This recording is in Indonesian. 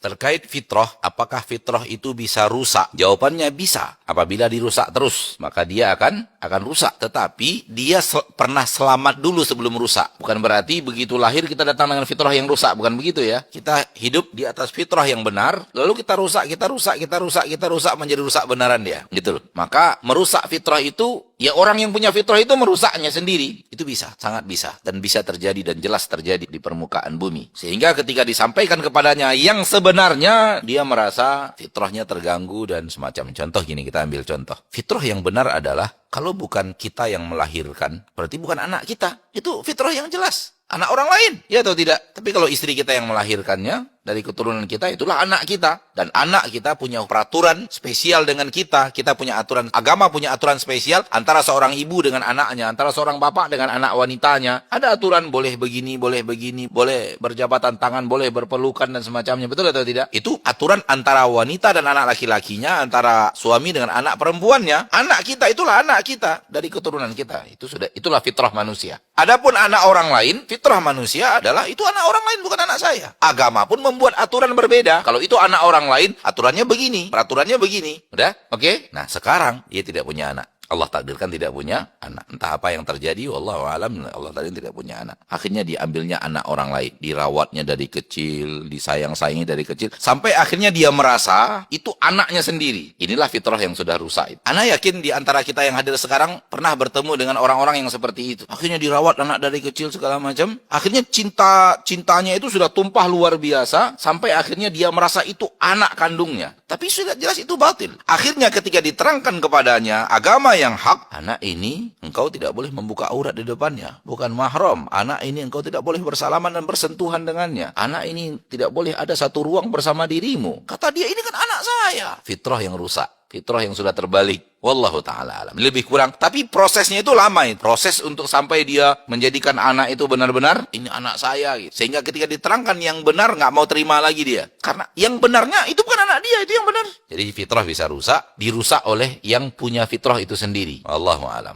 terkait fitrah, apakah fitrah itu bisa rusak? Jawabannya bisa. Apabila dirusak terus, maka dia akan rusak. Tetapi dia pernah selamat dulu sebelum rusak. Bukan berarti begitu lahir kita datang dengan fitrah yang rusak. Bukan begitu ya. Kita hidup di atas fitrah yang benar, lalu kita rusak menjadi rusak benaran dia. Gitu loh. Maka merusak fitrah itu, ya orang yang punya fitrah itu merusaknya sendiri. Itu bisa, sangat bisa. Dan bisa terjadi dan jelas terjadi di permukaan bumi. Sehingga ketika disampaikan kepadanya yang sebenarnya, dia merasa fitrahnya terganggu dan semacam. Contoh gini, kita ambil contoh. Fitrah yang benar adalah, kalau bukan kita yang melahirkan, berarti bukan anak kita. Itu fitrah yang jelas. Anak orang lain, ya atau tidak? Tapi kalau istri kita yang melahirkannya, dari keturunan kita, itulah anak kita. Dan anak kita punya peraturan spesial dengan kita. Kita punya aturan, agama punya aturan spesial antara seorang ibu dengan anaknya, antara seorang bapak dengan anak wanitanya. Ada aturan, boleh begini, boleh berjabatan tangan, boleh berpelukan dan semacamnya. Betul atau tidak? Itu aturan antara wanita dan anak laki-lakinya, antara suami dengan anak perempuannya. Anak kita, itulah anak kita dari keturunan kita. Itulah fitrah manusia. Adapun anak orang lain, fitrah manusia adalah itu anak orang lain, bukan anak saya. Agama pun membuat aturan berbeda. Kalau itu anak orang lain, aturannya begini, peraturannya begini. Udah? Oke? Nah, sekarang dia tidak punya anak. Allah takdirkan tidak punya anak. Entah apa yang terjadi, wallahu alam, Allah takdirkan tidak punya anak. Akhirnya diambilnya anak orang lain, dirawatnya dari kecil, disayang-sayangi dari kecil, sampai akhirnya dia merasa itu anaknya sendiri. Inilah fitrah yang sudah rusak. Ana yakin di antara kita yang hadir sekarang pernah bertemu dengan orang-orang yang seperti itu. Akhirnya dirawat anak dari kecil segala macam. Akhirnya cintanya itu sudah tumpah luar biasa, sampai akhirnya dia merasa itu anak kandungnya. Tapi sudah jelas itu batil. Akhirnya ketika diterangkan kepadanya agama yang hak, anak ini engkau tidak boleh membuka aurat di depannya, bukan mahram. Anak ini engkau tidak boleh bersalaman dan bersentuhan dengannya. Anak ini tidak boleh ada satu ruang bersama dirimu. Kata dia, ini kan anak saya. Fitrah yang rusak, fitrah yang sudah terbalik. Wallahu ta'ala alam. Lebih kurang, tapi prosesnya itu lama. Proses untuk sampai dia menjadikan anak itu benar-benar, ini anak saya. Gitu. Sehingga ketika diterangkan yang benar, nggak mau terima lagi dia. Karena yang benarnya itu bukan anak dia, itu yang benar. Jadi fitrah bisa rusak, dirusak oleh yang punya fitrah itu sendiri. Wallahu a'lam.